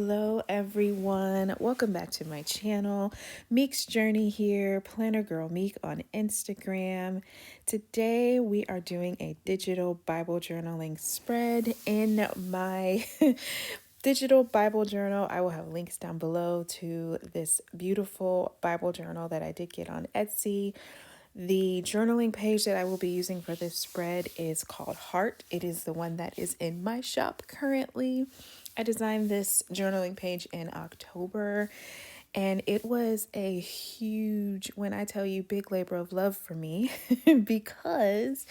Hello everyone, welcome back to my channel. Mek's Journey here, PlannerGirlMek on Instagram. Today we are doing a digital Bible journaling spread. In my digital Bible journal, I will have links down below to this beautiful Bible journal that I did get on Etsy. The journaling page that I will be using for this spread is called Heart. It is the one that is in my shop currently. I designed this journaling page in October, and it was a huge, when I tell you, big labor of love for me because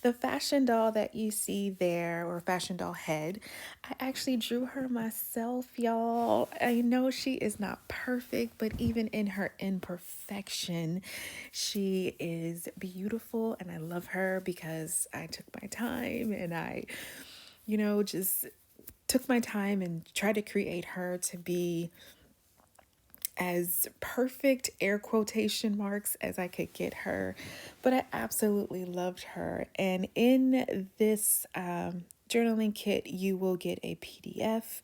the fashion doll that you see there, or fashion doll head, I actually drew her myself, y'all. I know she is not perfect, but even in her imperfection, she is beautiful, and I love her because I took my time and I, just took my time and tried to create her to be as perfect, air quotation marks, as I could get her. But I absolutely loved her. And in this journaling kit, you will get a PDF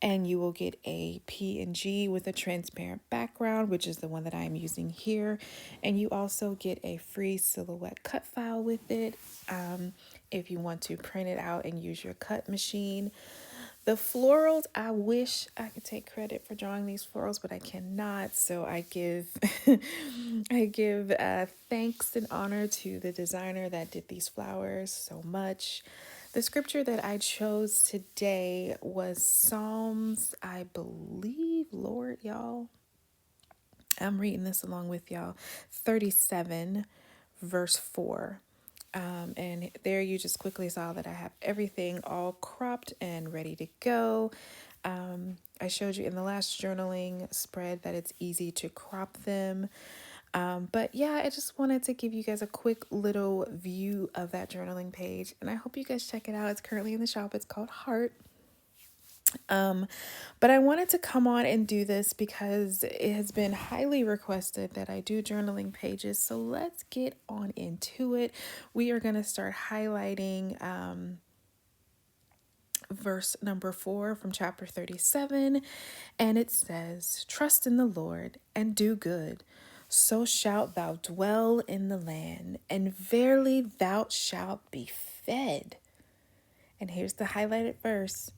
and you will get a PNG with a transparent background, which is the one that I'm using here. And you also get a free silhouette cut file with it if you want to print it out and use your cut machine. The florals, I wish I could take credit for drawing these florals, but I cannot. So I give thanks and honor to the designer that did these flowers so much. The scripture that I chose today was Psalms, I believe, Lord, y'all. I'm reading this along with y'all. 37, verse 4. And there you just quickly saw that I have everything all cropped and ready to go. I showed you in the last journaling spread that it's easy to crop them. But yeah, I just wanted to give you guys a quick little view of that journaling page. And I hope you guys check it out. It's currently in the shop. It's called Heart. But I wanted to come on and do this because it has been highly requested that I do journaling pages. So let's get on into it. We are going to start highlighting verse number 4 from chapter 37. And it says, "Trust in the Lord and do good. So shalt thou dwell in the land, and verily thou shalt be fed." And here's the highlighted verse.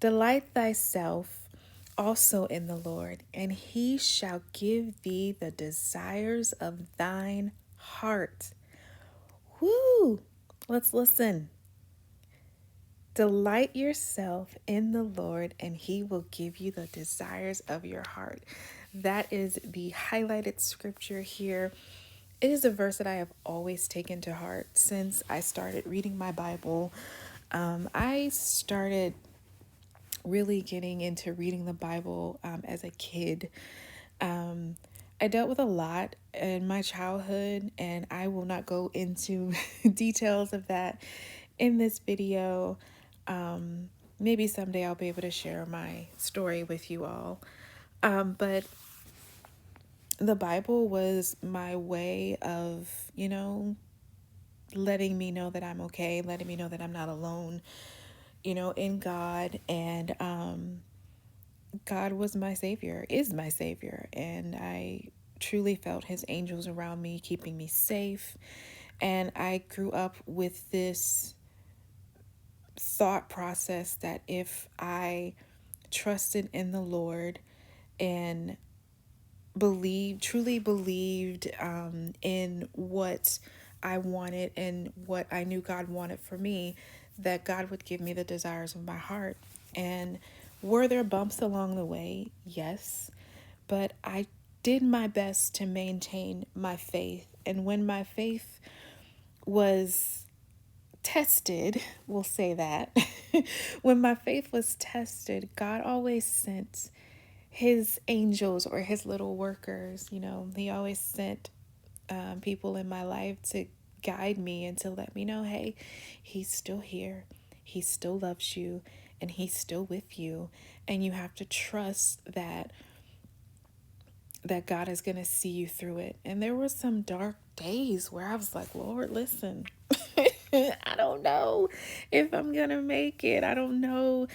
"Delight thyself also in the Lord, and he shall give thee the desires of thine heart." Woo! Let's listen. Delight yourself in the Lord, and he will give you the desires of your heart. That is the highlighted scripture here. It is a verse that I have always taken to heart since I started reading my Bible. I started really getting into reading the Bible as a kid. I dealt with a lot in my childhood, and I will not go into details of that in this video. Maybe someday I'll be able to share my story with you all. But the Bible was my way of, letting me know that I'm okay, letting me know that I'm not alone, in God. And God was my savior, is my savior. And I truly felt his angels around me, keeping me safe. And I grew up with this thought process that if I trusted in the Lord and truly believed in what I wanted and what I knew God wanted for me, that God would give me the desires of my heart. And were there bumps along the way? Yes. But I did my best to maintain my faith. And when my faith was tested, we'll say that, when my faith was tested, God always sent his angels or his little workers. He always sent people in my life to guide me and to let me know, hey, he's still here. He still loves you and he's still with you. And you have to trust that God is going to see you through it. And there were some dark days where I was like, Lord, listen, I don't know if I'm going to make it. I don't know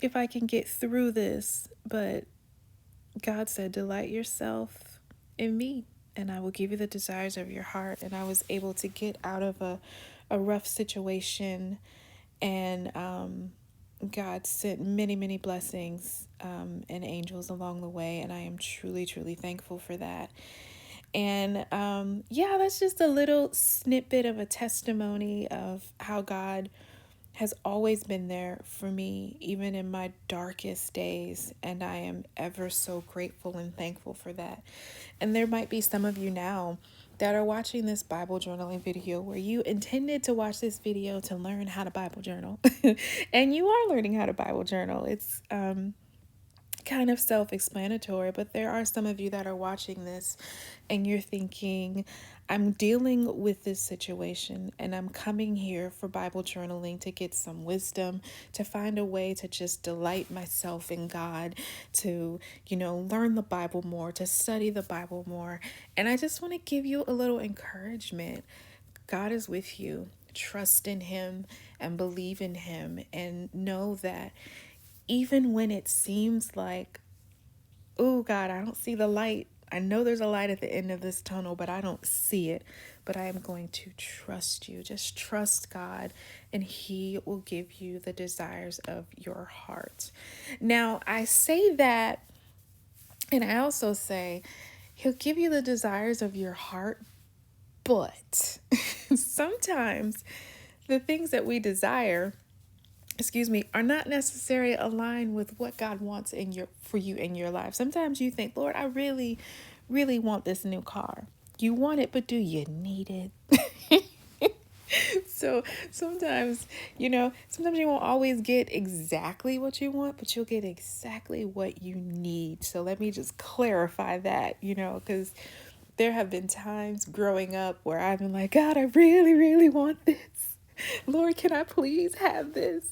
if I can get through this. But God said, delight yourself in me, and I will give you the desires of your heart. And I was able to get out of a rough situation, and God sent many, many blessings and angels along the way. And I am truly, truly thankful for that. And yeah, that's just a little snippet of a testimony of how God has always been there for me, even in my darkest days. And I am ever so grateful and thankful for that. And there might be some of you now that are watching this Bible journaling video where you intended to watch this video to learn how to Bible journal. And you are learning how to Bible journal. It's kind of self-explanatory, but there are some of you that are watching this and you're thinking, I'm dealing with this situation and I'm coming here for Bible journaling to get some wisdom, to find a way to just delight myself in God, to, learn the Bible more, to study the Bible more. And I just want to give you a little encouragement. God is with you. Trust in Him and believe in Him, and know that even when it seems like, oh God, I don't see the light. I know there's a light at the end of this tunnel, but I don't see it. But I am going to trust you. Just trust God, and He will give you the desires of your heart. Now, I say that, and I also say He'll give you the desires of your heart, but sometimes the things that we desire, are not necessarily aligned with what God wants for you in your life. Sometimes you think, Lord, I really, really want this new car. You want it, but do you need it? So sometimes, sometimes you won't always get exactly what you want, but you'll get exactly what you need. So let me just clarify that, because there have been times growing up where I've been like, God, I really, really want this. Lord, can I please have this?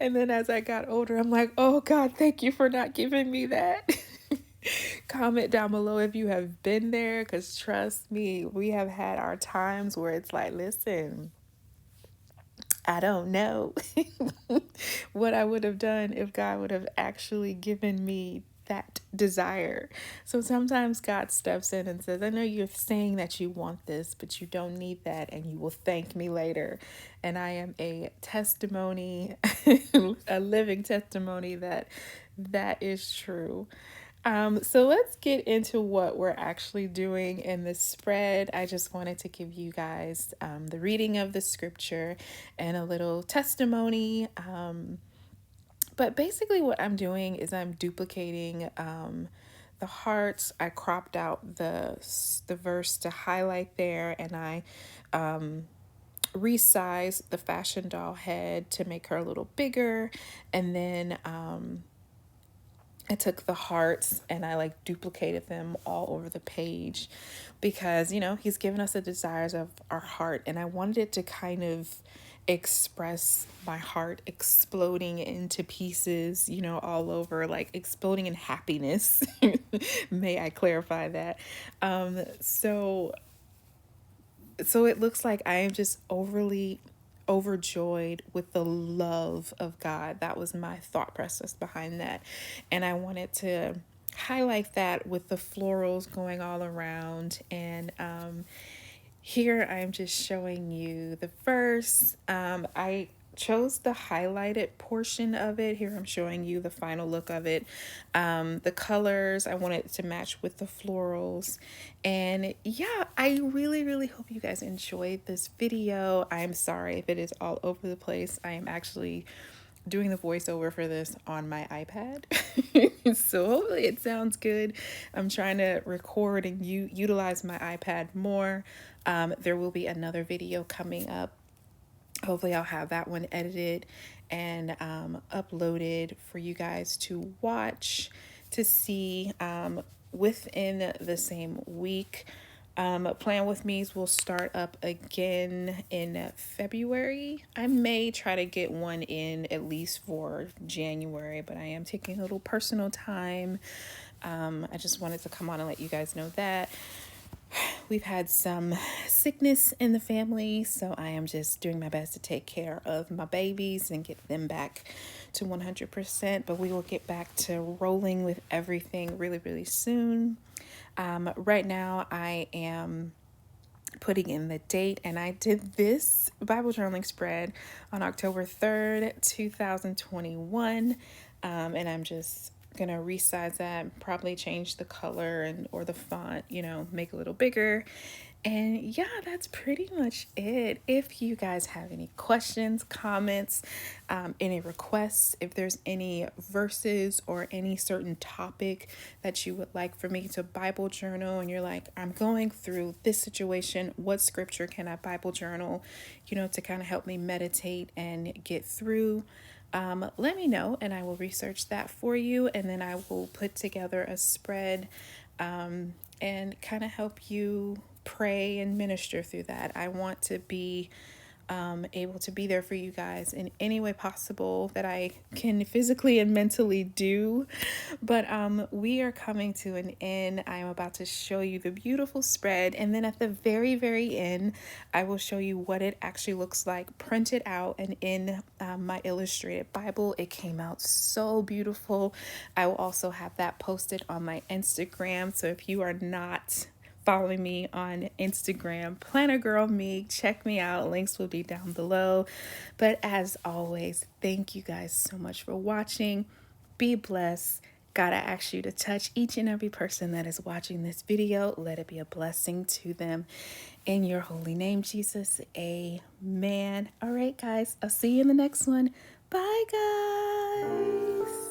And then as I got older, I'm like, oh God, thank you for not giving me that. Comment down below if you have been there, because trust me, we have had our times where it's like, listen, I don't know what I would have done if God would have actually given me that desire. So sometimes God steps in and says, I know you're saying that you want this, but you don't need that, and you will thank me later. And I am a testimony, a living testimony that that is true. So let's get into what we're actually doing in this spread. I just wanted to give you guys the reading of the scripture and a little testimony. But basically what I'm doing is I'm duplicating the hearts. I cropped out the verse to highlight there, and I resized the fashion doll head to make her a little bigger. And then I took the hearts and I duplicated them all over the page because, He's given us the desires of our heart. And I wanted it to kind of express my heart exploding into pieces, all over, exploding in happiness. May I clarify that? So it looks like I am just overjoyed with the love of God. That was my thought process behind that. And I wanted to highlight that with the florals going all around. And here I'm just showing you the verse. I chose the highlighted portion of it. Here I'm showing you the final look of it. The colors, I wanted to match with the florals. And yeah, I really, really hope you guys enjoyed this video. I'm sorry if it is all over the place. I am actually doing the voiceover for this on my iPad. So hopefully it sounds good. I'm trying to record and utilize my iPad more. There will be another video coming up. Hopefully I'll have that one edited and uploaded for you guys to watch, to see within the same week. Plan with Me's will start up again in February. I may try to get one in at least for January, but I am taking a little personal time. I just wanted to come on and let you guys know that. We've had some sickness in the family, so I am just doing my best to take care of my babies and get them back to 100%. But we will get back to rolling with everything really, really soon. Right now, I am putting in the date, and I did this Bible journaling spread on October 3rd, 2021. And I'm just gonna resize that, probably change the color and or the font, make a little bigger. And yeah, that's pretty much it. If you guys have any questions, comments, any requests, if there's any verses or any certain topic that you would like for me to Bible journal, and you're like, I'm going through this situation, what scripture can I Bible journal, to kind of help me meditate and get through, let me know and I will research that for you. And then I will put together a spread and kind of help you pray and minister through that. I want to be able to be there for you guys in any way possible that I can physically and mentally do. But we are coming to an end. I am about to show you the beautiful spread, and then at the very, very end, I will show you what it actually looks like printed out and in my illustrated Bible. It came out so beautiful. I will also have that posted on my Instagram. So if you are not following me on Instagram, PlannerGirlMek, check me out. Links will be down below. But as always, thank you guys so much for watching. Be blessed. Gotta ask you to touch each and every person that is watching this video. Let it be a blessing to them. In your holy name, Jesus, amen. All right, guys, I'll see you in the next one. Bye, guys.